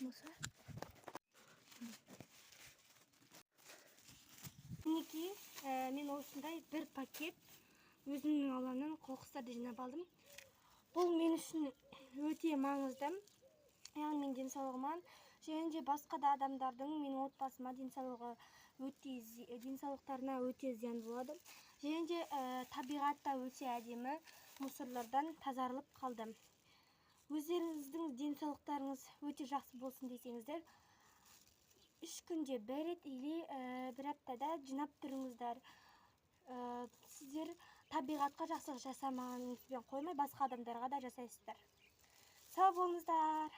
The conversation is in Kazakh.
болмаса. Мінекей, мен осындай бір пакет өзімнің ауламнан қоқыстарды жинап алдым. Бұл мен үшін өте маңызды. Яғни мен денсаулығыма және де басқа да адамдардың менің отбасыма денсаулықтарына өте зиян болады. Және де табиғатта өте әдемі мусорлардан тазарылып қалды. Өздеріңіздің денсаулықтарыңыз өте жақсы болсын десеңіздер, 3 күнде бір рет или бір аптада жинап тұрыңыздар. Сіздер табиғатқа жақсылық жасамағаныңызбен қоймай, басқа адамдарға да жасайсыздар. Сау болыңыздар.